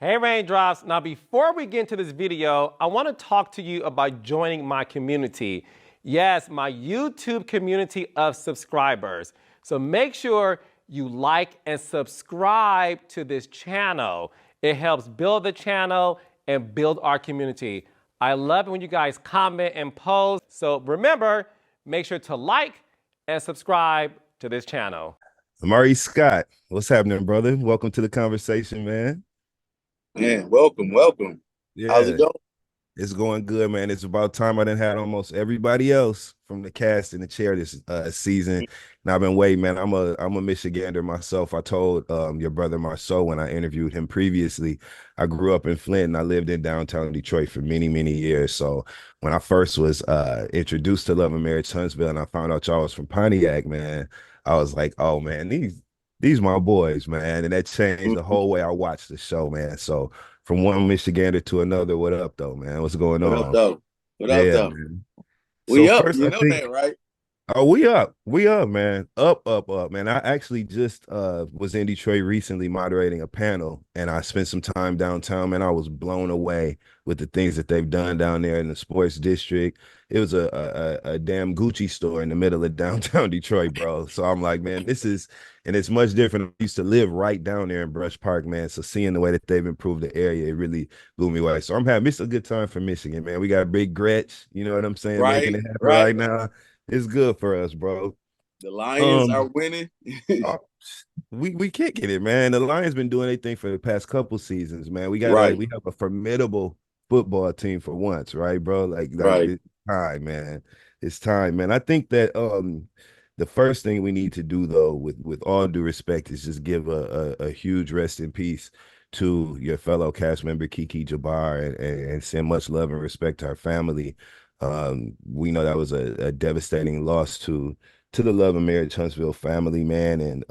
Hey Raindrops, now before we get into this video, I want to talk to you about joining my community. Yes, my YouTube community of subscribers. So make sure you like and subscribe to this channel. It helps build the channel and build our community. I love it when you guys comment and post. So remember, make sure to like and subscribe to this channel. Maurice Scott, what's happening, brother? Welcome to the conversation, man. Man, welcome. How's it Yeah, going? it's going good, man. It's about time I done had almost everybody else from the cast in the chair this season. And I've been waiting, man. I'm a Michigander myself. I told your brother Marceau when I interviewed him previously. I grew up in Flint and I lived in downtown Detroit for many, many years. So when I first was introduced to Love and Marriage Huntsville and I found out y'all was from Pontiac, man, I was like, oh man, these my boys, man. And that changed the Mhm. whole way I watched the show, man. So from one Michigander to another. What up, though, man? What's going What up, on? though? What up, Yeah, though? man. So We up. first, You I know that, think, right? oh, we up, man. Up, man. I actually just was in Detroit recently moderating a panel, and I spent some time downtown, man. I was blown away with the things that they've done down there in the sports district. It was a damn Gucci store in the middle of downtown Detroit, bro. So I'm like, man, and it's much different. I used to live right down there in Brush Park, man. So seeing the way that they've improved the area, it really blew me away. So I'm having it's a good time for Michigan, man. We got Big Gretch, you know what I'm saying, making Right, it happen right. right now. It's good for us, bro. The Lions are Um, winning. uh, we kicking it, man. The Lions been doing anything for the past couple seasons, man. Right, We have a formidable football team for once, right, bro? Like right. it's time, man. It's time, man. I think that the first thing we need to do though, with all due respect, is just give a huge rest in peace to your fellow cast member Kiki Jabar and send much love and respect to her family. We know that was a devastating loss to the Love and Marriage Huntsville family, man. And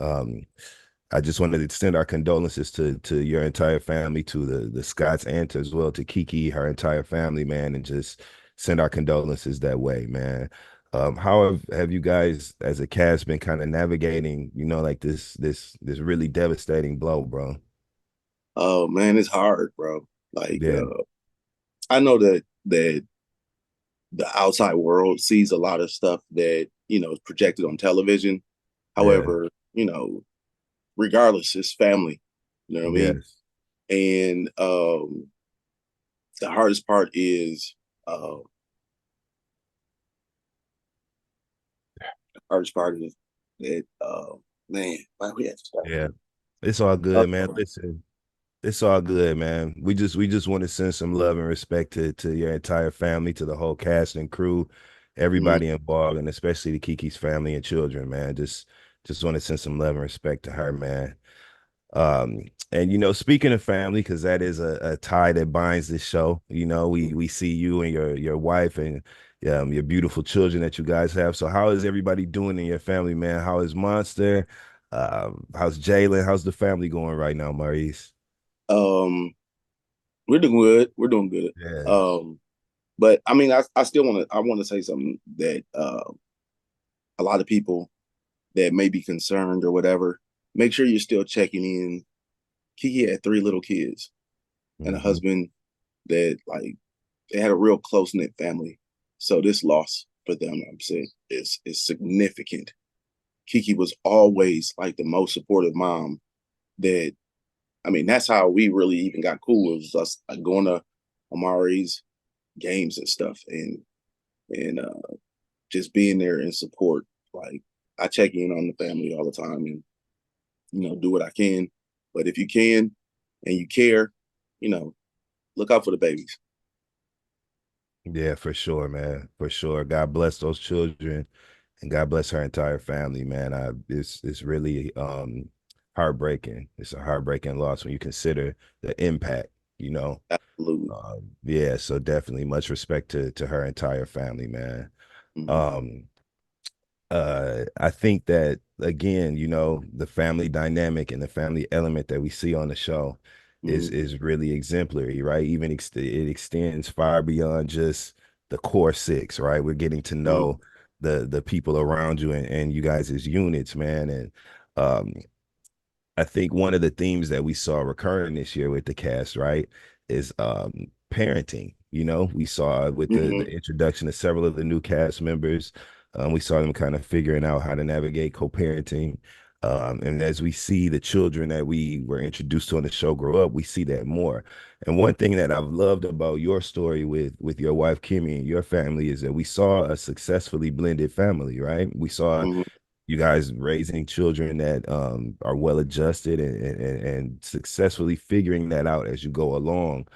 I just wanted to extend our condolences to your entire family, to the Scotts and as well to Kiki, her entire family, man, and just send our condolences that way, man. How have you guys as a cast been kind of navigating, like this really devastating blow, bro? Oh man, it's hard, bro. Like, Yeah, I know that the outside world sees a lot of stuff that is projected on television. yeah, However, regardless, it's family. You know what I mean? yes, And the hardest part is that man, why we have to start. yeah. It's all good, man. Listen. It's all good, man. We just want to send some love and respect to your entire family, to the whole cast and crew, Mhm. everybody involved, and especially to Kiki's family and children, man. Just want to send some love and respect to her, man. And speaking of family, because that is a tie that binds this show. We see you and your wife and your beautiful children that you guys have. So how is everybody doing in your family, man? How is Monster? How's Jalen? How's the family going right now, Maurice? Um, we're doing good. We're doing good. Yeah. But I mean, I still want to say something that a lot of people that may be concerned or whatever, make sure you're still checking in. Kiki had three little kids and a Hmm. husband that like they had a real close knit family. So this loss for them, I'm saying, is significant. Kiki was always like the most supportive mom that I mean, that's how we really even got cool. It was us like, going to Amari's games and stuff, and just being there in support. Like I check in on the family all the time, and do what I can. But if you can and you care, you know, look out for the babies. Yeah, for sure, man. For sure. God bless those children and God bless her entire family, man. It's really heartbreaking. It's a heartbreaking loss when you consider the impact, you know. Absolutely. Yeah, so definitely much respect to her entire family, man. Mm-hmm. Um, I think that again, the family dynamic and the family element that we see on the show Mm-hmm. is really exemplary, right? It extends far beyond just the core six, right? We're getting to Mm-hmm. know the people around you and you guys as units, man. And um I think one of the themes that we saw recurring this year with the cast, right, is parenting. You know, we saw with the Hmm. introduction of several of the new cast members, we saw them kind of figuring out how to navigate co-parenting. And as we see the children that we were introduced to on the show grow up, we see that more. And one thing that I've loved about your story with your wife Kimmy and your family is that we saw a successfully blended family, right? We saw Hmm. you guys raising children that are well adjusted and successfully figuring that out as you go along.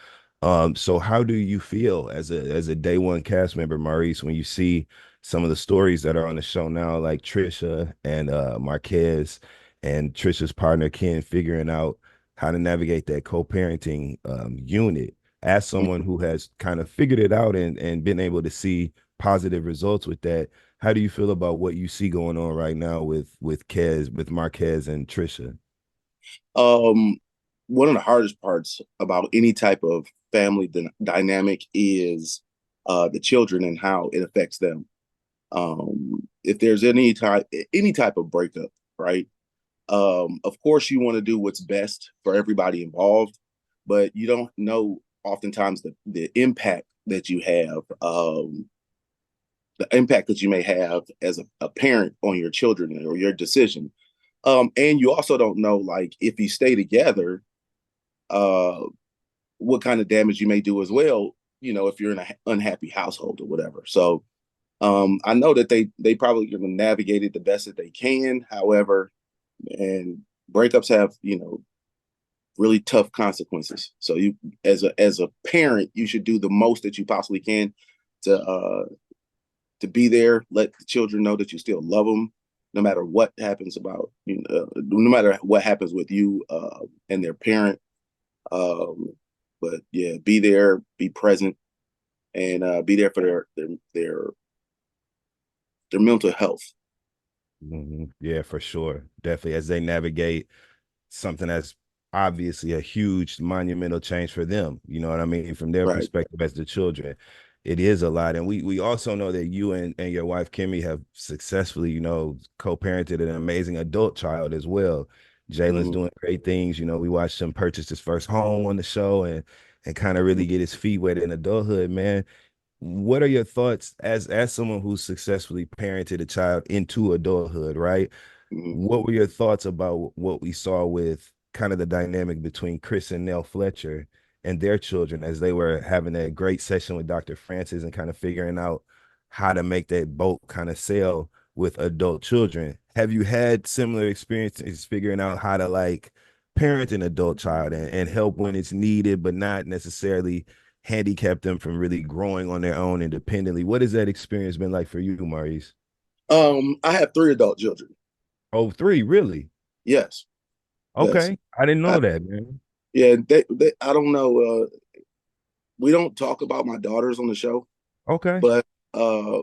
So how do you feel as a day one cast member, Maurice, when you see some of the stories that are on the show now, like Trisha and Marquez and Trisha's partner Ken figuring out how to navigate that co-parenting unit as someone who has kind of figured it out and been able to see positive results with that? How do you feel about what you see going on right now with Marquez and Trisha? Um, one of the hardest parts about any type of family dynamic is the children and how it affects them. If there's any type of breakup, right? Of course, you want to do what's best for everybody involved, but you don't know oftentimes the impact that you have, the impact that you may have as a parent on your children or your decision. And you also don't know, like, if you stay together, uh, what kind of damage you may do as well. You know, if you're in an unhappy household or whatever. So I know that they probably going to navigate it the best that they can. However, and breakups have, really tough consequences. So you, as a parent, you should do the most that you possibly can to be there, let the children know that you still love them, no matter what happens no matter what happens with you and their parent. Um, but yeah, be there, be present, and be there for their mental health. Yeah, for sure. Definitely as they navigate something that's obviously a huge monumental change for them. You know what I mean? From their Right. perspective as the children, it is a lot. And we also know that you and your wife Kimmy have successfully, co-parented an amazing adult child as well. Jalen's Mm-hmm. doing great things. You know, we watched him purchase his first home on the show and kind of really get his feet wet in adulthood, man. What are your thoughts as someone who's successfully parented a child into adulthood, right? Mm-hmm. What were your thoughts about what we saw with kind of the dynamic between Chris and Nell Fletcher and their children as they were having that great session with Dr. Francis and kind of figuring out how to make that boat kind of sail with adult children? Have you had similar experiences figuring out how to like parent an adult child and help when it's needed, but not necessarily handicap them from really growing on their own independently? What has that experience been like for you, Maurice? I have three adult children. Oh, three, really? Yes, yes. Okay. I didn't I, know that, man. yeah, I don't know. We don't talk about my daughters on the show, Okay. but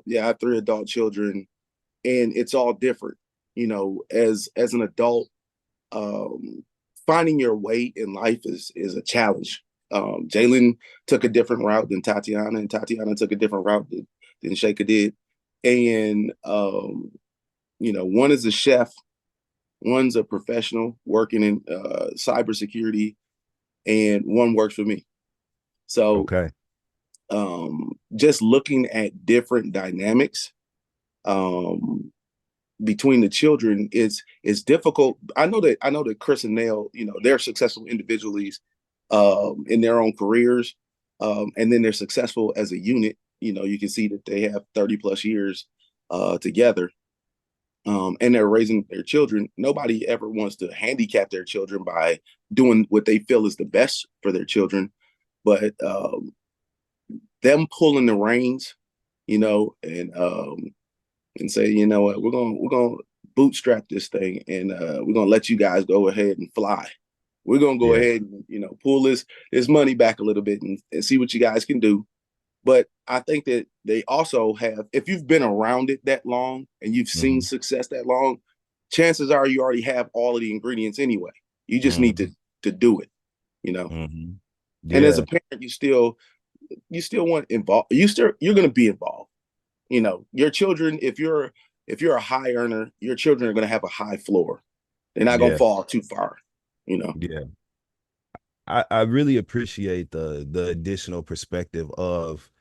yeah, I have three adult children, and it's all different. As an adult, um, finding your way in life is a challenge. Jalen took a different route than Tatiana, and Tatiana took a different route than Shaka did. And one is a chef, one's a professional working in cybersecurity, and one works for me. So Okay. just looking at different dynamics um, between the children is difficult. I know that Chris and Nell, they're successful individually in their own careers, and then they're successful as a unit. You can see that they have 30 plus years together, and they're raising their children. Nobody ever wants to handicap their children by doing what they feel is the best for their children, but them pulling the reins, and say, you know what, we're gonna bootstrap this thing, and we're gonna let you guys go ahead and fly. We're gonna go Yeah. ahead and pull this money back a little bit and see what you guys can do. But I think that they also have, if you've been around it that long and you've seen Hmm. success that long, chances are you already have all of the ingredients anyway. You just need Hmm. to do it. Hmm. And as a Yeah. parent, you still want involved. You're going to be involved. Your children, if you're a high earner, your children are going to have a high floor. They're not going to Yeah. fall too far. you know. Yeah. I really appreciate the additional perspective of,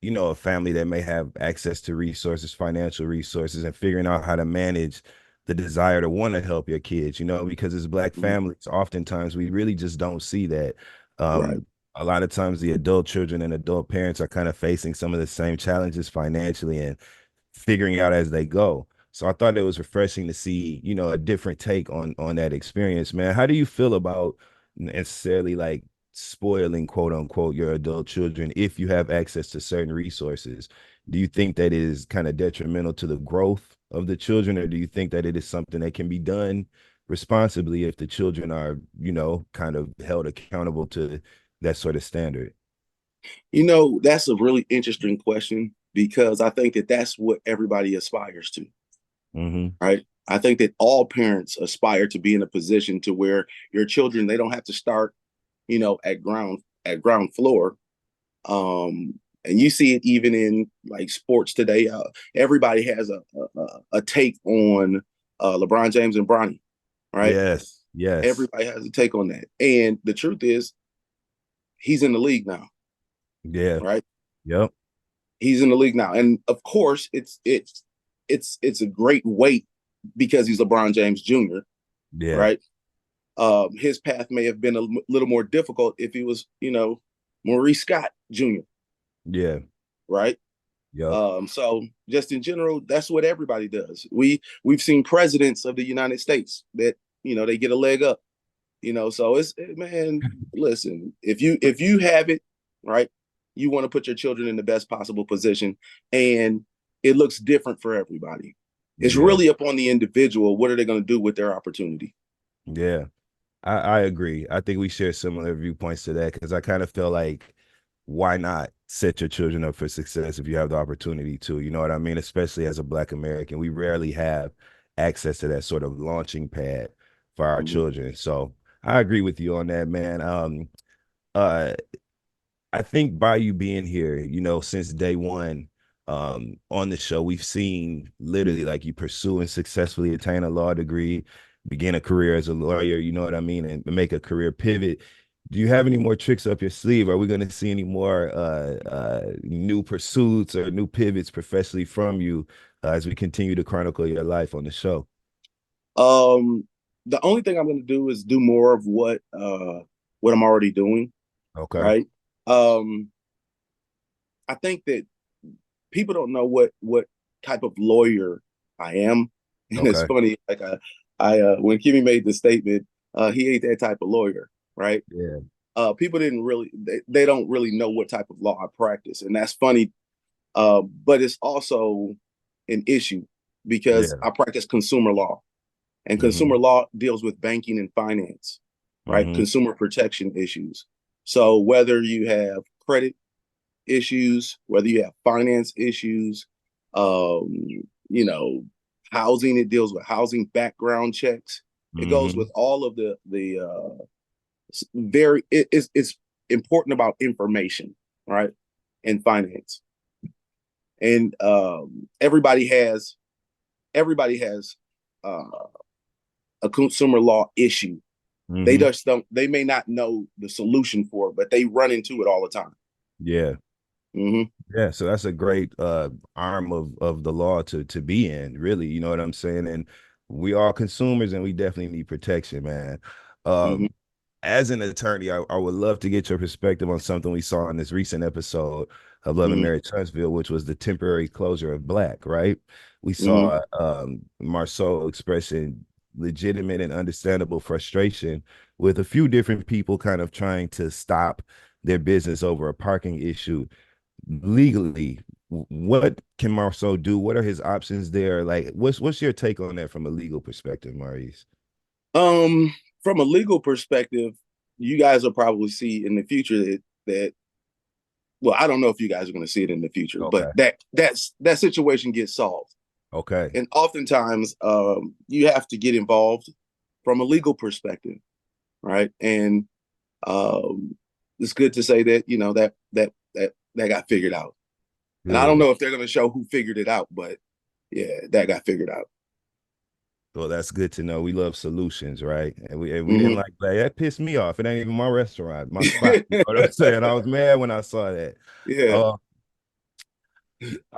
you know, a family that may have access to resources, financial resources, and figuring out how to manage the desire to want to help your kids, you know, because as Black Mhm. families, oftentimes we really just don't see that. Right. A lot of times the adult children and adult parents are kind of facing some of the same challenges financially and figuring out as they go. So I thought it was refreshing to see, you know, a different take on that experience, man. How do you feel about necessarily like spoiling, quote unquote, your adult children if you have access to certain resources? Do you think that is kind of detrimental to the growth of the children, or do you think that it is something that can be done responsibly if the children are, you know, kind of held accountable to that sort of standard? You know, that's a really interesting question because I think that that's what everybody aspires to, Mm-hmm. right? I think that all parents aspire to be in a position to where your children, they don't have to start, you know, at ground floor. And you see it even in like sports today. Everybody has a take on LeBron James and Bronny, right? Yes, yes. Everybody has a take on that. And the truth is, he's in the league now, Yeah. right? Yep. He's in the league now, and of course, it's a great weight because he's LeBron James Jr., Yeah. right? His path may have been a little more difficult if he was, you know, Maurice Scott Jr., Yeah. right? Yep. So just in general, that's what everybody does. We've seen presidents of the United States that, you know, they get a leg up, you know. So it's, man, listen, if you have it, right, you want to put your children in the best possible position, and it looks different for everybody. It's Yeah. really upon the individual. What are they going to do with their opportunity? Yeah. I agree. I think we share similar viewpoints to that because I kind of feel like why not set your children up for success if you have the opportunity to, you know what I mean? Especially as a Black American, we rarely have access to that sort of launching pad for our Mhm. children. So I agree with you on that, man. Uh, I think by you being here, you know, since day one, on the show, we've seen literally like you pursue and successfully attain a law degree, begin a career as a lawyer, you know what I mean, and make a career pivot. Do you have any more tricks up your sleeve? Are we going to see any more new pursuits or new pivots professionally from you as we continue to chronicle your life on the show? Um, the only thing I'm going to do is do more of what I'm already doing, Okay. right? Um, I think that people don't know what type of lawyer I am, and it's Okay. funny. Like I when Kimmy made the statement, he ain't that type of lawyer, right? Yeah. People didn't really they don't really know what type of law I practice, and that's funny. But it's also an issue because Yeah. I practice consumer law, and Mm-hmm. consumer law deals with banking and finance, right? Mm-hmm. Consumer protection issues. So whether you have credit issues, whether you have finance issues, um, you know, housing, it deals with housing background checks. It goes Mm-hmm. with all of the it's important about information, right? And finance. And everybody has uh, a consumer law issue. They Mm-hmm. just don't. They may not know the solution for it, but they run into it all the time. Yeah. Mm-hmm. Yeah, so that's a great arm of the law to be in, really. You know what I'm saying? And we are consumers, and we definitely need protection, man. Mm-hmm. Um, as an attorney, I would love to get your perspective on something we saw in this recent episode of Love and Mm-hmm. Marriage Huntsville, which was the temporary closure of Blaque, right? We Mm-hmm. saw Marceau expressing legitimate and understandable frustration with a few different people kind of trying to stop their business over a parking issue legally. What can Marceau do? What are his options there? Like, what's your take on that from a legal perspective, Maurice? From a legal perspective, you guys will probably see in the future that well, I don't know if you guys are going to see it in the future, but Okay. that situation gets solved. Okay. And oftentimes, you have to get involved from a legal perspective, right? And um, it's good to say that you know that got figured out. And I don't Good. know if they're going to show who figured it out, but yeah, that got figured out. Well, that's good to know. We love solutions, right? And we didn't Mhm. like that. That pissed me off. It ain't even my restaurant, my spot. You know what I'm saying? I was mad when I saw that. Yeah.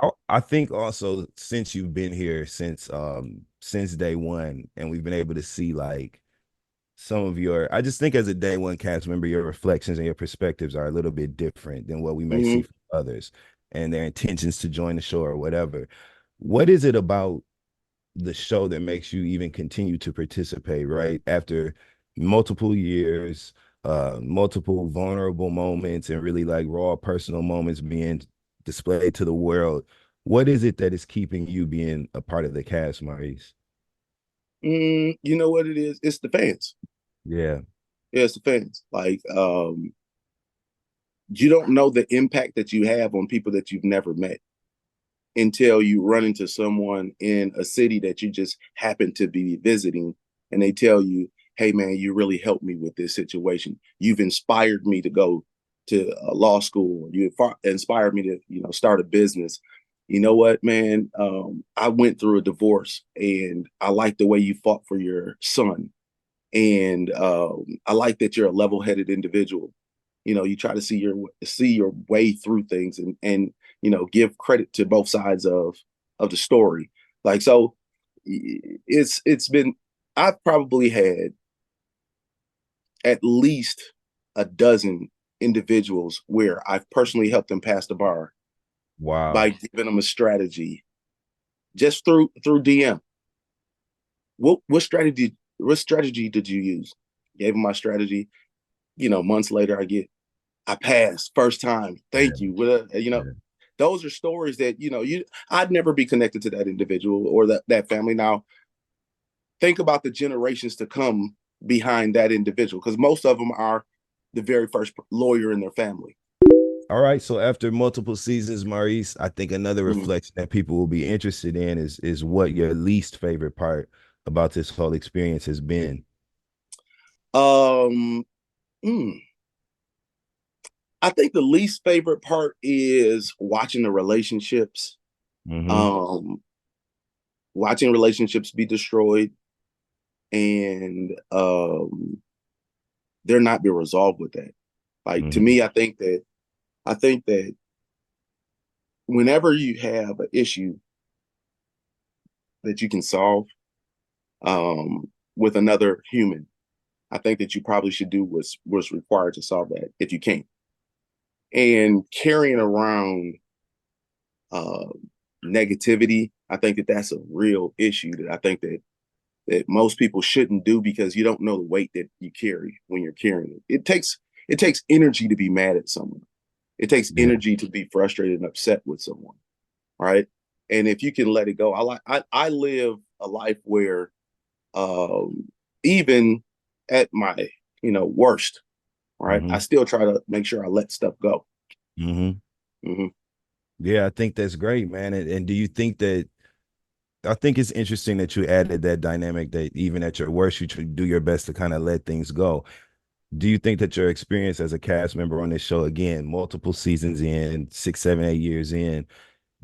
Uh, I think also since you've been here since day one, and we've been able to see like some of your, I just think as a day one cast member, your reflections and your perspectives are a little bit different than what we may see Mhm. from others and their intentions to join the show or whatever. What is it about the show that makes you even continue to participate, right? After multiple years, multiple vulnerable moments, and really like raw personal moments being displayed to the world. What is it that is keeping you being a part of the cast, Maurice? You know what it is? It's the fans. Yeah. Yeah, it's the fans. Like, you don't know the impact that you have on people that you've never met until you run into someone in a city that you just happen to be visiting, and they tell you, hey man, you really helped me with this situation. You've inspired me to go to law school. You inspired me to, start a business. You know what, man? I went through a divorce, and I like the way you fought for your son. And I like that you're a level-headed individual. You try to see your way through things, and give credit to both sides of the story. Like, so it's been, I've probably had at least a dozen individuals where I've personally helped them pass the bar by Wow. giving them a strategy just through DM. What strategy did you use? Gave them my strategy. Months later, I passed first time. Yeah. Thank you. Yeah. Those are stories that, I'd never be connected to that individual or that family. Now, think about the generations to come behind that individual, because most of them are the very first lawyer in their family. All right. So after multiple seasons, Maurice, I think another Mhm. reflection that people will be interested in is what your least favorite part about this whole experience has been. Um, mm, I think the least favorite part is watching the relationships, Mm-hmm. um, watching relationships be destroyed, and they're not be resolved with that. Like, to Mm-hmm. me, I think that whenever you have an issue that you can solve with another human, I think that you probably should do what's required to solve that if you can. And carrying around uh, negativity, I think that that's a real issue that I think that most people shouldn't do, because you don't know the weight that you carry when you're carrying it. It takes energy to be mad at someone. It takes Yeah. energy to be frustrated and upset with someone, right? And if you can let it go, I live a life where um, even at my worst, right, I Mm-hmm. still try to make sure I let stuff go. Mm-hmm. Hmm. Yeah, I think that's great, man. And do you think that I think it's interesting that you added that dynamic that even at your worst, you do your best to kind of let things go. Do you think that your experience as a cast member on this show, again, multiple seasons in, 6, 7, 8 years in,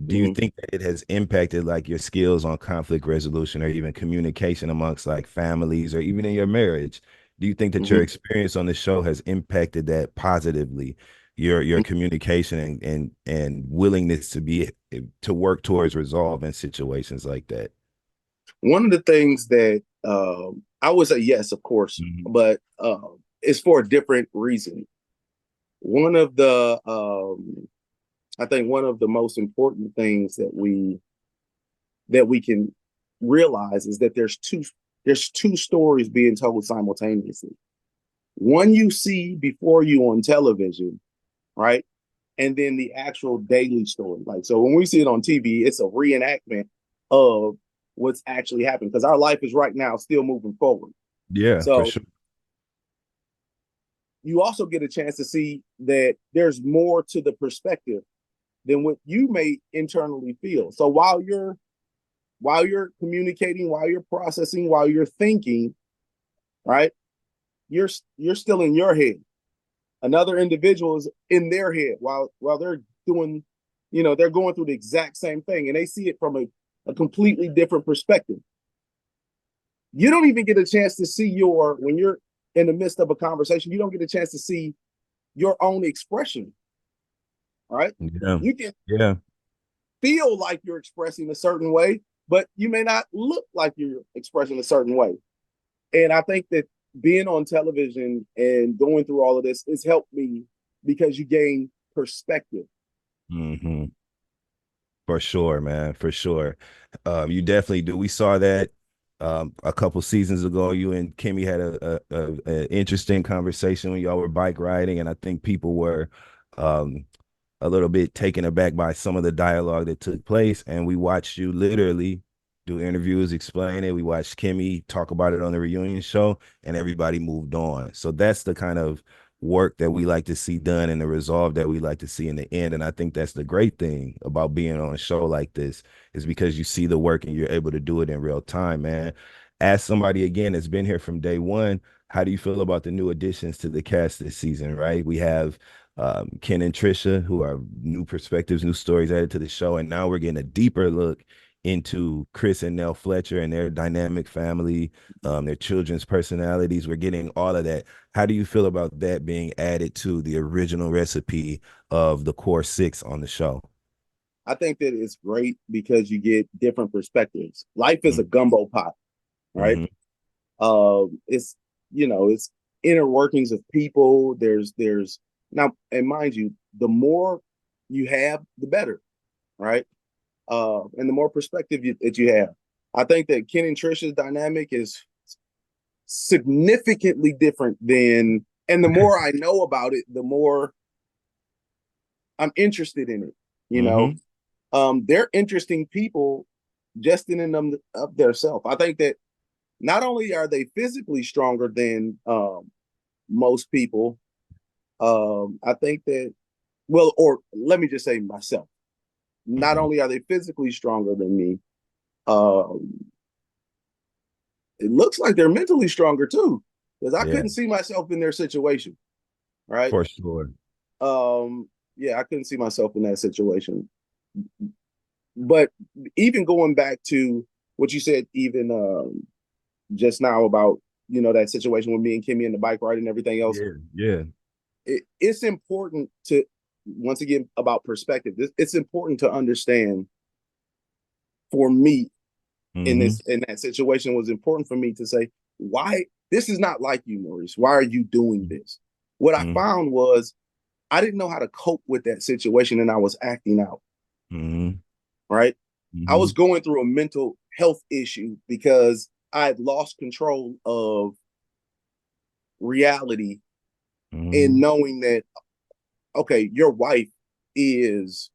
do you Hmm. think that it has impacted like your skills on conflict resolution or even communication amongst like families or even in your marriage? Do you think that your Hmm. experience on the show has impacted that positively? Your communication and willingness to work towards resolving situations like that. One of the things that I would say, yes, of course, Mhm. but it's for a different reason. One of the I think one of the most important things that we can realize is that there's two stories being told simultaneously. One you see before you on television, right? And then the actual daily story. Like, so when we see it on TV, it's a reenactment of what's actually happening, because our life is right now still moving forward. Yeah, for So sure. you also get a chance to see that there's more to the perspective than what you may internally feel. So while you're communicating, while you're processing, while you're thinking, right? You're still in your head. Another individual is in their head while they're doing, they're going through the exact same thing, and they see it from a completely different perspective. You don't even get a chance to see when you're in the midst of a conversation, you don't get a chance to see your own expression, right? Yeah. You can Yeah. feel like you're expressing a certain way, but you may not look like you're expressing a certain way. And I think that being on television and going through all of this has helped me because you gain perspective. Mm-hmm. For sure, man. For sure. You definitely do. We saw that a couple seasons ago. You and Kimmy had a interesting conversation when y'all were bike riding, and I think people were um, a little bit taken aback by some of the dialogue that took place. And we watched you literally do interviews, explain it. We watched Kimmy talk about it on the reunion show, and everybody moved on. So that's the kind of work that we like to see done and the resolve that we like to see in the end. And I think that's the great thing about being on a show like this is because you see the work and you're able to do it in real time, man. As somebody again that's been here from day one, how do you feel about the new additions to the cast this season, right? We have Ken and Trisha, who are new perspectives, new stories added to the show. And now we're getting a deeper look into Chris and Nell Fletcher and their dynamic family, their children's personalities. We're getting all of that. How do you feel about that being added to the original recipe of the core six on the show? I think that it's great because you get different perspectives. Life is a Mm-hmm. gumbo pot, right? Mm-hmm. It's it's inner workings of people. There's now, and mind you, the more you have, the better, right? And the more perspective that you have. I think that Ken and Trisha's dynamic is significantly different and the more I know about it, the more I'm interested in it. You know, Mm-hmm. they're interesting people just in and of their self. I think that not only are they physically stronger than most people, I think that, well, or let me just say myself, not Mm-hmm. only are they physically stronger than me, um, it looks like they're mentally stronger too, because I Yeah, couldn't see myself in their situation, right? for sure. Yeah, I couldn't see myself in that situation. But even going back to what you said, even just now about that situation with me and Kimmy and the bike ride and everything else, Yeah, yeah. it's important to once again about perspective. It's important to understand for me Mm-hmm. in that situation. It was important for me to say why this is not like you, Maurice. Why are you doing this? What I Mm-hmm. found was I didn't know how to cope with that situation, and I was acting out. Mm-hmm. Right, I Mm-hmm. was going through a mental health issue because I had lost control of reality in Mm-hmm. knowing that okay, is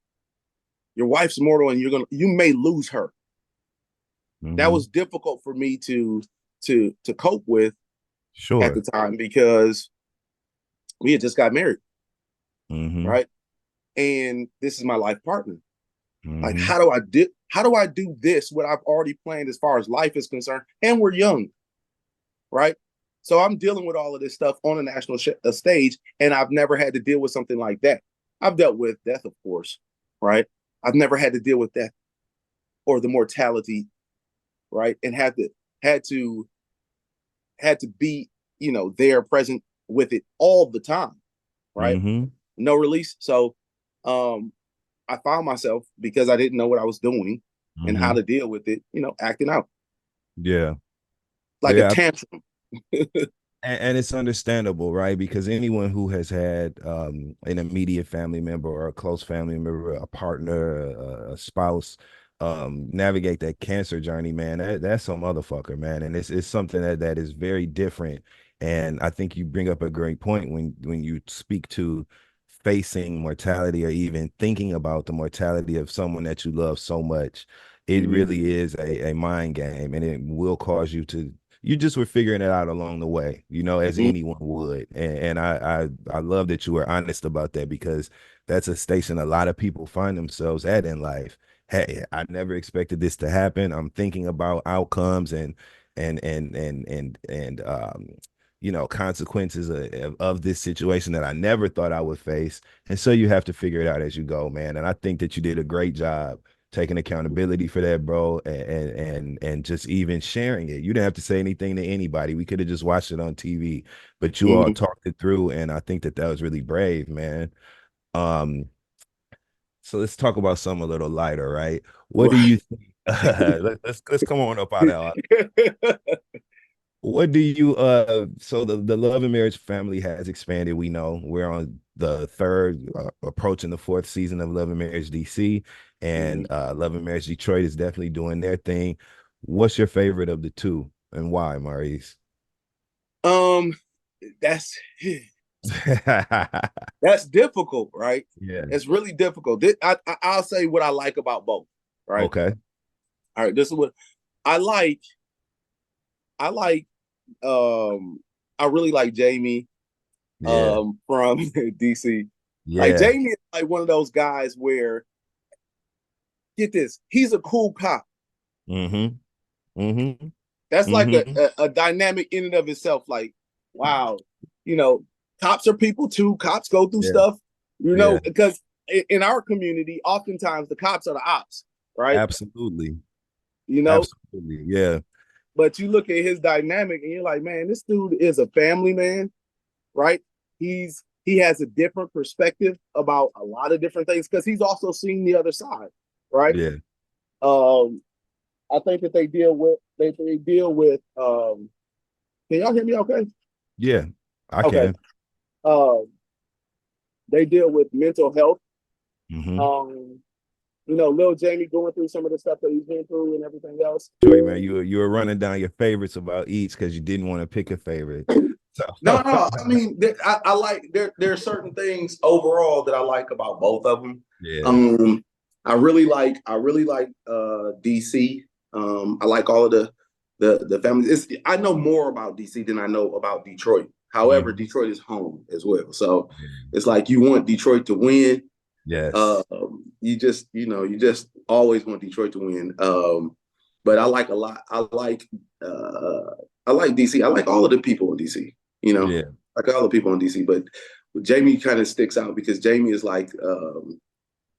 your wife's mortal and you may lose her. That Mm-hmm. was difficult for me to cope with at the Sure. time because we had just got married, Mm-hmm. right? And this is my life partner. Like, Mm-hmm. how do I do this? What I've already planned as far as life is concerned, and we're young, right? So I'm dealing with all of this stuff on a national stage, and I've never had to deal with something like that. I've dealt with death, of course, right? I've never had to deal with death or the mortality, right? And had to had to be there present with it all the time, right? Mm-hmm. No release. So um I found myself because I didn't know what I was doing and how Mm-hmm. to deal with it, acting out Yeah. like a Yeah. tantrum. And it's understandable, right? Because anyone who has had an immediate family member or a close family member, a partner, a spouse, navigate that cancer journey, man, that's some motherfucker, man. And it's something that is very different. And I think you bring up a great point when you speak to facing mortality or even thinking about the mortality of someone that you love so much. It Mm-hmm. really is a mind game, and it will cause you to you just were figuring it out along the way, as Mm-hmm. anyone would. And I love that you were honest about that because that's a station a lot of people find themselves at in life. Hey, I never expected this to happen. I'm thinking about outcomes and consequences of this situation that I never thought I would face. And so you have to figure it out as you go, man. And I think that you did a great job taking accountability for that, bro, and just even sharing it. You didn't have to say anything to anybody. We could have just watched it on TV, but you all Mhm. talked it through, and I think that was really brave, man. Um, so let's talk about something a little lighter, right? What do Right. you think? Let's come on up out of what do you so the love and marriage family has expanded. We know we're on the third approaching the fourth season of Love and Marriage DC, and Mhm. Love and Marriage Detroit is definitely doing their thing. What's your favorite of the two and why, Maurice? Um, that's that's difficult, right? Yeah. It's really difficult. I'll say what I like about both, right? Okay. All right, this is what I like. I like um I really like Jamie Yeah. from DC. Like Yeah. Jamie is like one of those guys where, get this, he's a cool cop. Mm-hmm. Mm-hmm. That's like Mm-hmm. a dynamic in and of itself. Like, wow, you know, cops are people too. Cops go through Yeah. stuff, Yeah. because in our community, oftentimes the cops are the ops, right? Absolutely. You know, Absolutely. Yeah. but you look at his dynamic and you're like, man, this dude is a family man, right? He has a different perspective about a lot of different things because he's also seen the other side, right? Yeah. Um, I think that they deal with can y'all hear me okay? Yeah. I Okay. can. Um, they deal with mental health. Mm-hmm. Um, Lil Jamie going through some of the stuff that he's been through and everything else. Joy, man, you were running down your favorites about each because you didn't want to pick a favorite. So No. I mean, I like there are certain things overall that I like about both of them. yeah. I really like DC. I like all of the families. I know more about DC than I know about Detroit. However, Mhm. Detroit is home as well, so Yeah. it's like you want Detroit to win. Yes. You just always want Detroit to win. But I like a lot. I like DC. I like all of the people in DC. Yeah. Like all the people in DC. But Jamie kind of sticks out because Jamie is like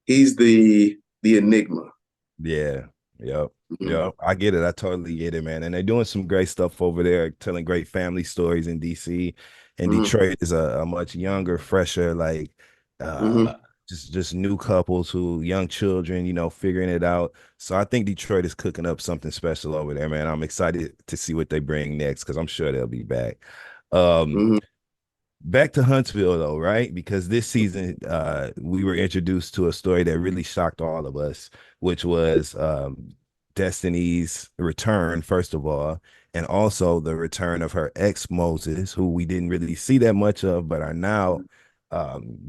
he's the enigma. Yeah. Yep. Mhm. Yep. I get it. I totally get it, man. And they're doing some great stuff over there, telling great family stories in DC. And Mhm. Detroit is a much younger, fresher, like Mhm. just new couples who young children, figuring it out. So I think Detroit is cooking up something special over there, man. I'm excited to see what they bring next because I'm sure they'll be back. Um, Mhm. Back to Huntsville though, right? Because this season we were introduced to a story that really shocked all of us, which was Destiny's return, first of all, and also the return of her ex Moses, who we didn't really see that much of, but are now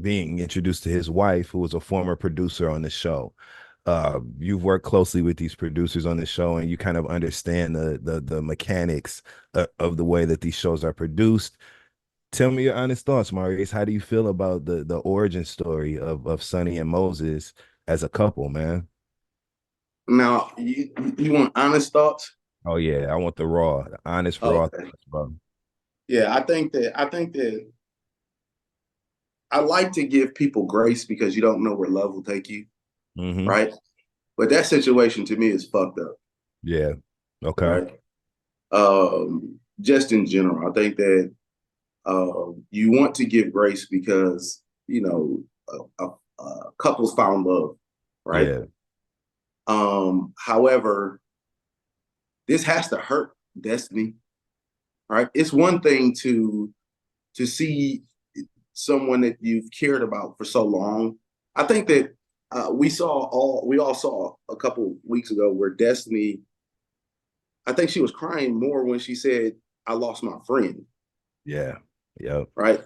being introduced to his wife, who was a former producer on the show. You've worked closely with these producers on the show, and you kind of understand the mechanics of the way that these shows are produced. Tell me your honest thoughts, Maurice. How do you feel about the origin story of Sonny and Moses as a couple, man? Now, you want honest thoughts? Oh yeah, I want the raw, the honest raw Okay. thoughts, bro. Yeah, I think that I like to give people grace because you don't know where love will take you, Mm-hmm. right? But that situation to me is fucked up, Yeah. Okay. right? Just in general, I think that you want to give grace because couples found love, right? Yeah. However, this has to hurt Destiny, right? It's one thing to see someone that you've cared about for so long. I think that we all saw a couple weeks ago where Destiny, I think she was crying more when she said, "I lost my friend," Yeah. Yep. right?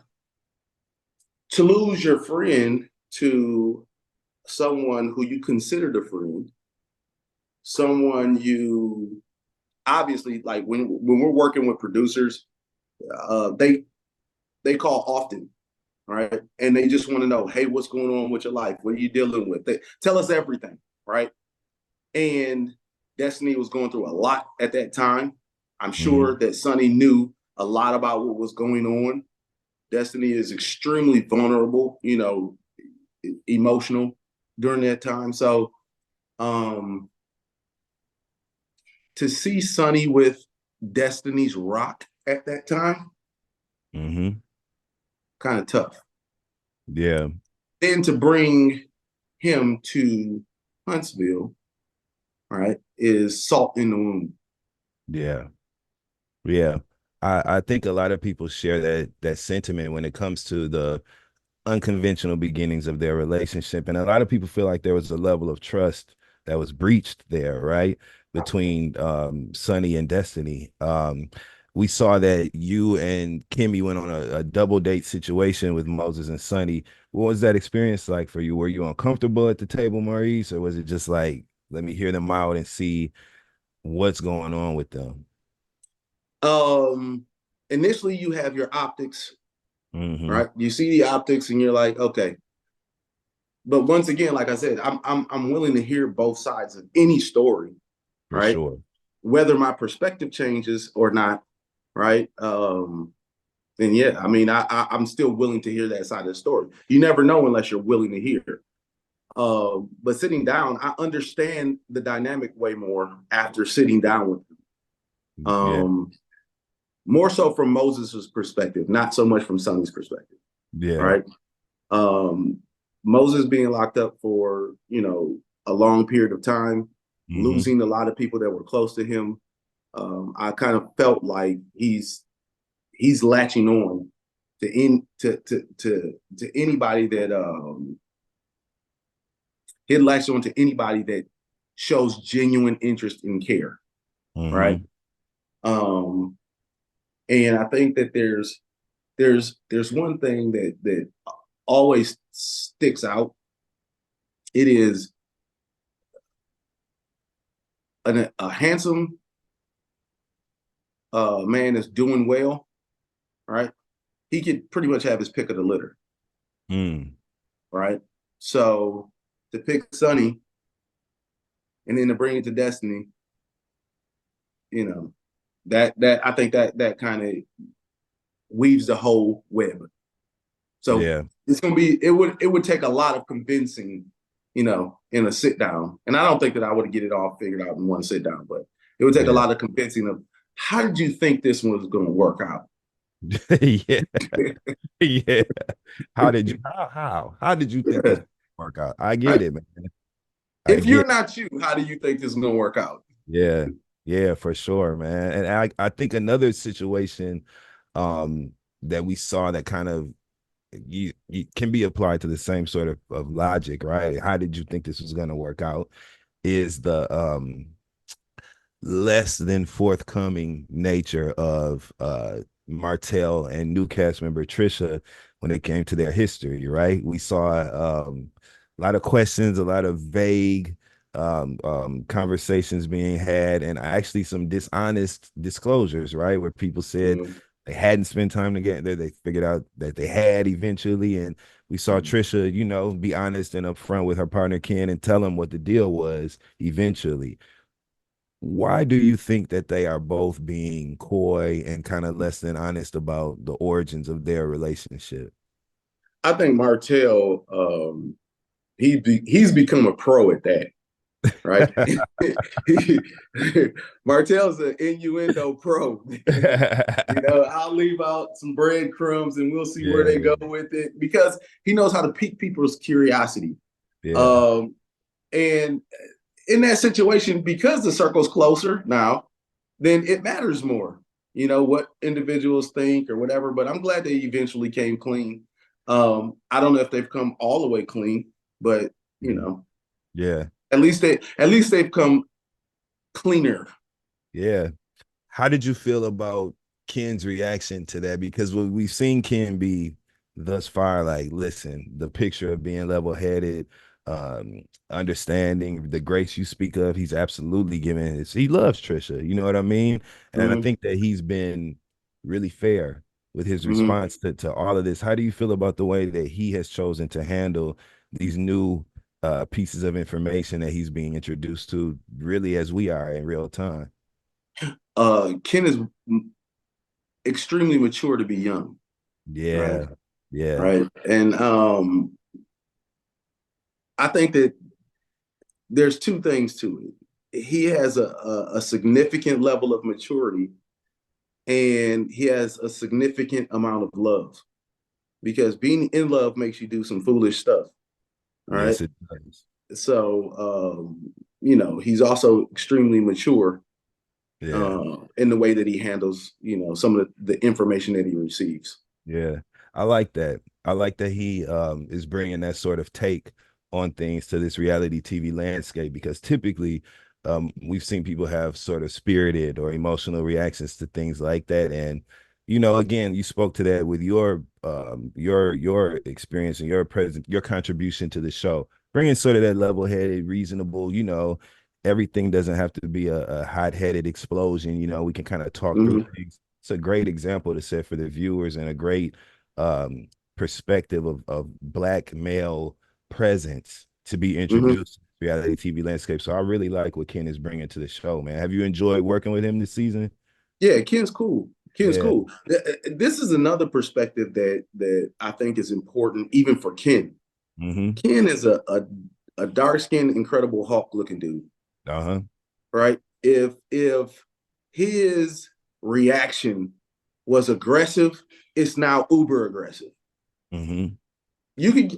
To lose your friend to someone who you considered a friend, someone you obviously like when we're working with producers, they call often, right? And they just want to know, hey, what's going on with your life? What are you dealing with? Tell us everything, right? And Destiny was going through a lot at that time. I'm Mm-hmm. sure that Sonny knew a lot about what was going on. Destiny is extremely vulnerable, emotional during that time. So Um, to see Sonny with Destiny's Rock at that time, Mm-hmm. kind of tough. Yeah. Then to bring him to Huntsville, right, is salt in the wound. Yeah. Yeah. I think a lot of people share that sentiment when it comes to the unconventional beginnings of their relationship. And a lot of people feel like there was a level of trust that was breached there, right? Between Sonny and Destiny. We saw that you and Kimmy went on a double date situation with Moses and Sonny. What was that experience like for you? Were you uncomfortable at the table, Maurice, or was it just like, let me hear them out and see what's going on with them? Um, Initially you have your optics, Mm-hmm. right? You see the optics and you're like, okay. But once again, like I said, I'm willing to hear both sides of any story, For right? sure. Whether my perspective changes or not, right? Then yeah, I mean, I'm still willing to hear that side of the story. You never know unless you're willing to hear. But sitting down, I understand the dynamic way more after sitting down with them. Yeah. More so from Moses's perspective, not so much from Sonny's perspective, Yeah. right? Um, Moses being locked up for, a long period of time, Mm-hmm. losing a lot of people that were close to him. I kind of felt like he's latching on to anybody that he'd latch on to anybody that shows genuine interest and care, right? Mm-hmm. Um, and I think that there's one thing that always sticks out. It is a handsome man that's doing well, right? He could pretty much have his pick of the litter, Mm. right? So to pick Sonny and then to bring it to Destiny, that I think that kind of weaves the whole web. So Yeah. it's gonna be it would take a lot of convincing, in a sit down. And I don't think that I would get it all figured out in one sit down, but it would take a Yeah. lot of convincing of how did you think this one was gonna work out? Yeah. Yeah. How did you think this Yeah. would work out? I get Right. it, man. I If get you're not you, how do you think this is gonna work out? Yeah. Yeah, for sure, man. And I think another situation that we saw that kind of you can be applied to the same sort of logic, right? How did you think this was going to work out? Is the less than forthcoming nature of Martell and new cast member Trisha when it came to their history, right? We saw a lot of questions, a lot of vague conversations being had, and actually some dishonest disclosures, right? Where people said Mhm. they hadn't spent time together, they figured out that they had eventually, and we saw Trisha, be honest and upfront with her partner Ken and tell him what the deal was eventually. Why do you think that they are both being coy and kind of less than honest about the origins of their relationship? I think Martell, he's become a pro at that, right? Martell's an innuendo pro. I'll leave out some breadcrumbs and we'll see where they Yeah, go with it because he knows how to pique people's curiosity. yeah, Um, and in that situation, because the circle's closer now, then it matters more, what individuals think or whatever. But I'm glad they eventually came clean. I don't know if they've come all the way clean, but yeah, at least they've come cleaner. yeah. How did you feel about Ken's reaction to that? Because what we've seen Ken be thus far, like, listen, the picture of being level-headed, understanding the grace you speak of, he's absolutely giving his, he loves Trisha, you know what I mean? And I Mm-hmm. think that he's been really fair with his Mm-hmm. response to all of this. How do you feel about the way that he has chosen to handle these new pieces of information that he's being introduced to, really as we are in real time? Ken is extremely mature to be young, right? Yeah, yeah. Right. And I think that there's two things to it. He has a significant level of maturity, and he has a significant amount of love, because being in love makes you do some foolish stuff. All right. Yes, it does. So, he's also extremely mature Yeah. in the way that he handles, some of the information that he receives. Yeah, I like that. I like that he is bringing that sort of take on things to this reality TV landscape, because typically we've seen people have sort of spirited or emotional reactions to things like that. And again, you spoke to that with your experience and your contribution to the show, bringing sort of that level-headed, reasonable. Everything doesn't have to be a hot-headed explosion. We can kind of talk through Mm-hmm. things. It's a great example to set for the viewers, and a great perspective of Black male presence to be Mm-hmm. introduced to the reality TV landscape. So I really like what Ken is bringing to the show, man. Have you enjoyed working with him this season? Yeah, Ken's cool. Ken's Yeah. cool. This is another perspective that I think is important, even for Ken. Mm-hmm. Ken is a dark-skinned, Incredible Hulk looking dude, Uh-huh. right? If his reaction was aggressive, it's now uber aggressive. Mm-hmm.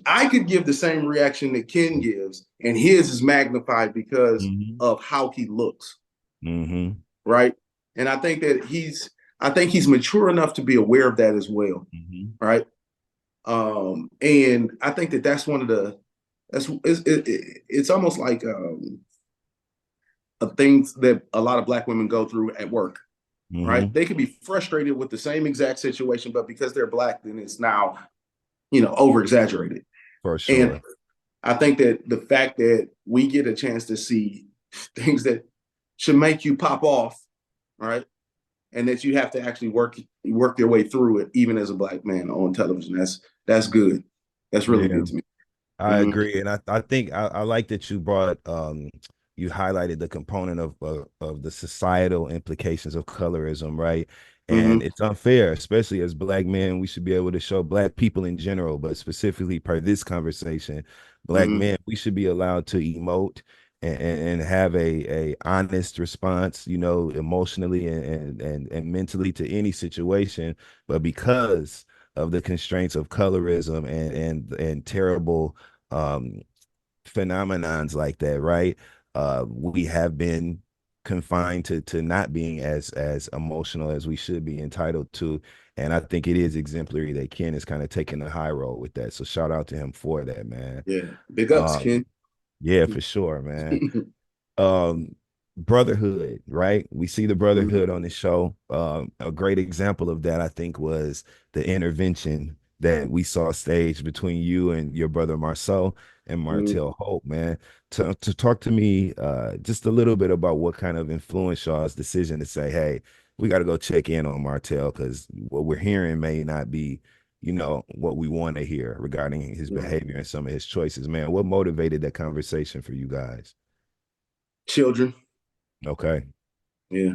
I could give the same reaction that Ken gives, and his is magnified because Mm-hmm. of how he looks, Mm-hmm. right? And I think he's mature enough to be aware of that as well, Mm-hmm. right? And I think that's one of the it's almost like things that a lot of Black women go through at work, right? Mm-hmm. They could be frustrated with the same exact situation, but because they're Black, then it's now, over exaggerated. For And sure. I think that the fact that we get a chance to see things that should make you pop off, right? And that you have to actually work your way through it, even as a Black man on television. That's good. That's really Yeah. good to me. I Mm-hmm. agree, and I think I like that you brought you highlighted the component of the societal implications of colorism, right? And Mm-hmm. it's unfair, especially as Black men. We should be able to show Black people in general, but specifically per this conversation, Black Mm-hmm. men, we should be allowed to emote and have a honest response, emotionally and mentally to any situation. But because of the constraints of colorism and terrible um phenomenons like that, right? We have been confined to not being as emotional as we should be entitled to. And I think it is exemplary that Ken is kind of taking the high road with that. So shout out to him for that, man. Yeah. Big ups, Ken. Yeah, for sure, man. um Brotherhood, right? We see the Mm-hmm. brotherhood on the show. A great example of that, I think, was the intervention that we saw staged between you and your brother Marcel and Mm-hmm. Martell Hope, man. To talk to me just a little bit about what kind of influenced y'all's decision to say, hey, we got to go check in on Martell, because what we're hearing may not be what we want to hear regarding his Right. behavior and some of his choices. Man, what motivated that conversation for you guys? Children. Okay. Yeah.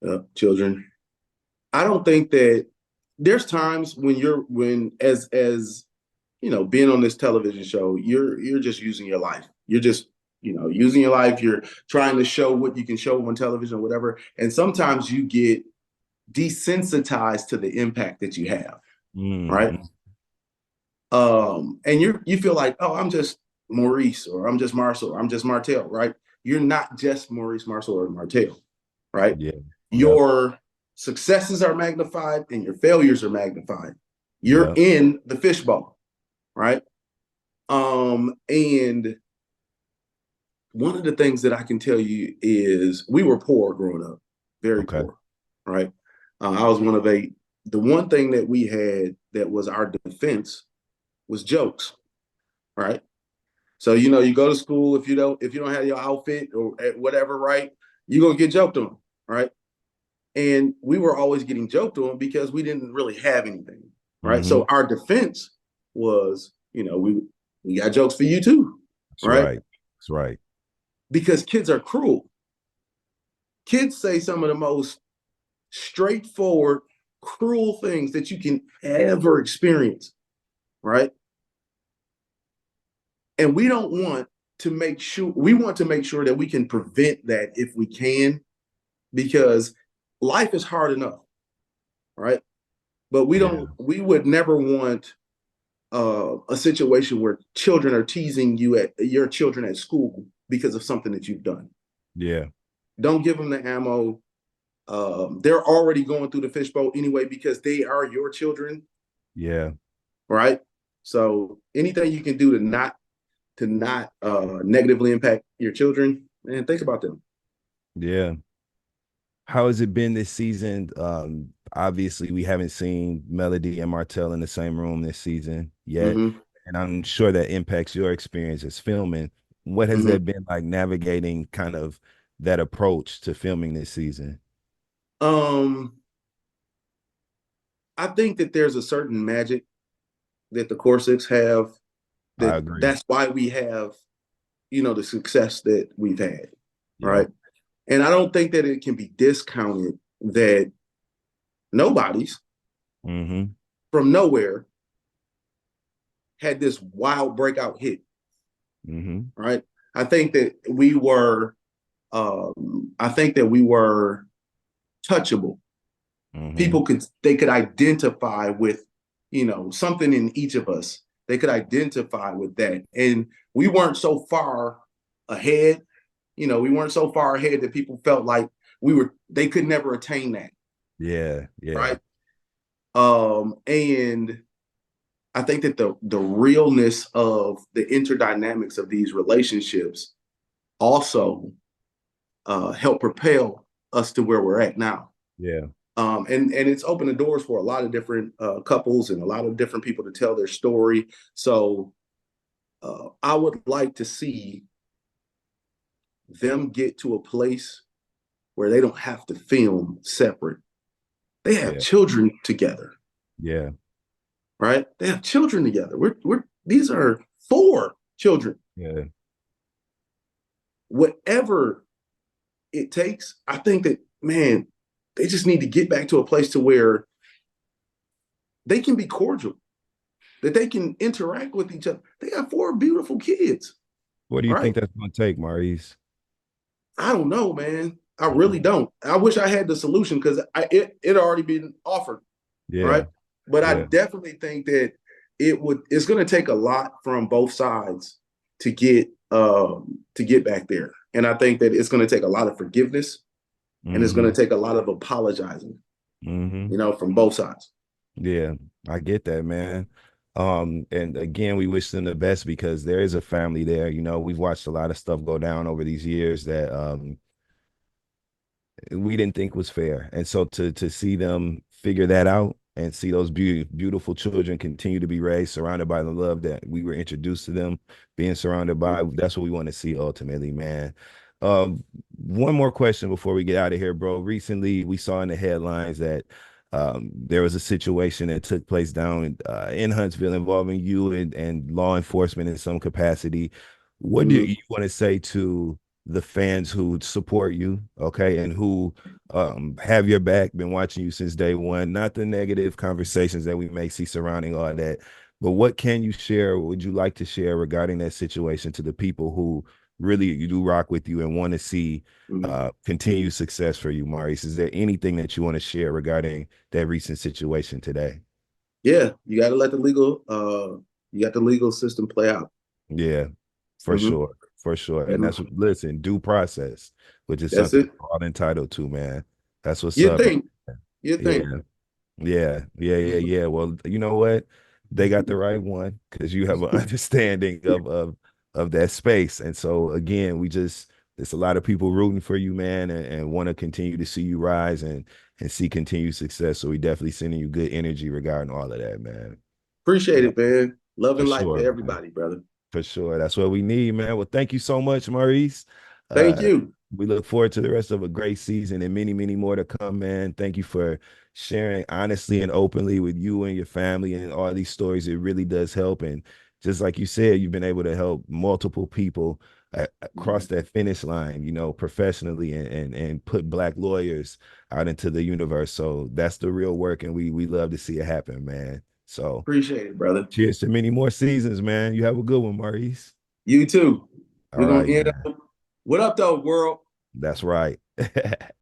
Yeah. Children. I don't think that there's times when as being on this television show, you're just using your life. You're just, using your life. You're trying to show what you can show on television or whatever. And sometimes you get desensitized to the impact that you have, right? Mhm. And you feel like, oh, I'm just Maurice, or I'm just Marcel, or I'm just Martell, right? You're not just Maurice, Marcel, or Martell, right? Yeah. Yeah. Your successes are magnified and your failures are magnified. You're Yeah. in the fishbowl, right? And one of the things that I can tell you is we were poor growing up, very Okay. poor, right? I was one of eight. The one thing that we had that was our defense was jokes, right? So you go to school, if you don't have your outfit or whatever, right, you're gonna get joked on, right? And we were always getting joked on because we didn't really have anything, right? Hmm. So our defense was, we got jokes for you too, That's right? right. That's right. Because kids are cruel. Kids say some of the most straightforward, cruel things that you can ever experience, right? And we don't want to make sure that we can prevent that if we can, because life is hard enough, right? But we would never want a situation where children are teasing your children at school because of something that you've done. Yeah. Don't give them the ammo. They're already going through the fishbowl anyway because they are your children. Yeah. Right. So anything you can do to not negatively impact your children, man, think about them. Yeah. How has it been this season? Obviously, we haven't seen Melody and Martell in the same room this season yet. Mm-hmm. And I'm sure that impacts your experience as filming. What has that been like navigating kind of that approach to filming this season? I think that there's a certain magic that the Corsicks have. I agree. That's why we have, the success that we've had, Yeah. right? And I don't think that it can be discounted that nobody's from nowhere had this wild breakout hit, right? I think that we were touchable. People could identify with, something in each of us. They could identify with that. And we weren't so far ahead. We weren't so far ahead that people felt like they could never attain that. Yeah. Yeah. Right. And I think that the realness of the interdynamics of these relationships also help propel us to where we're at now. Yeah. And it's opened the doors for a lot of different couples and a lot of different people to tell their story. So I would like to see them get to a place where they don't have to film separate. They have children together. Yeah. Right? They have children together. These are 4 children. Yeah. Whatever it takes, I think that, man, they just need to get back to a place to where they can be cordial, that they can interact with each other. They got 4 beautiful kids. What do you think that's going to take, Maurice? I don't know, man. I really don't. I wish I had the solution because it already been offered. Yeah. Right. But I definitely think that it's going to take a lot from both sides to get back there. And I think that it's going to take a lot of forgiveness and it's going to take a lot of apologizing, from both sides. Yeah, I get that, man. And again, we wish them the best because there is a family there. We've watched a lot of stuff go down over these years that we didn't think was fair. And so to see them figure that out and see those beautiful children continue to be raised, surrounded by the love that we were introduced to them, being surrounded by, that's what we want to see ultimately, man. One more question before we get out of here, bro. Recently, we saw in the headlines that there was a situation that took place down in Huntsville involving you and law enforcement in some capacity. What do you want to say to the fans who support you, okay, and who have your back, been watching you since day one? Not the negative conversations that we may see surrounding all that, but what can you share, would you like to share regarding that situation to the people who really do rock with you and want to see continued success for you, Maurice? Is there anything that you want to share regarding that recent situation today? Yeah, you got to let the legal system play out. Yeah, for sure. For sure. And that's, listen, due process, which is something we're all entitled to, man. That's what's up. You think. Yeah. Well, you know what? They got the right one because you have an understanding of that space. And so, again, there's a lot of people rooting for you, man, and want to continue to see you rise and see continued success. So we definitely sending you good energy regarding all of that, man. Appreciate it, man. Love and light to everybody, brother. For sure. That's what we need, man. Well, thank you so much, Maurice. Thank you. We look forward to the rest of a great season and many, many more to come, man. Thank you for sharing honestly and openly with you and your family and all these stories. It really does help. And just like you said, you've been able to help multiple people across that finish line, professionally and put Black lawyers out into the universe. So that's the real work. And we love to see it happen, man. So appreciate it, brother. Cheers to many more seasons, man. You have a good one, Maurice. You too. All We're gonna right, end man. up. What up, though, world? That's right.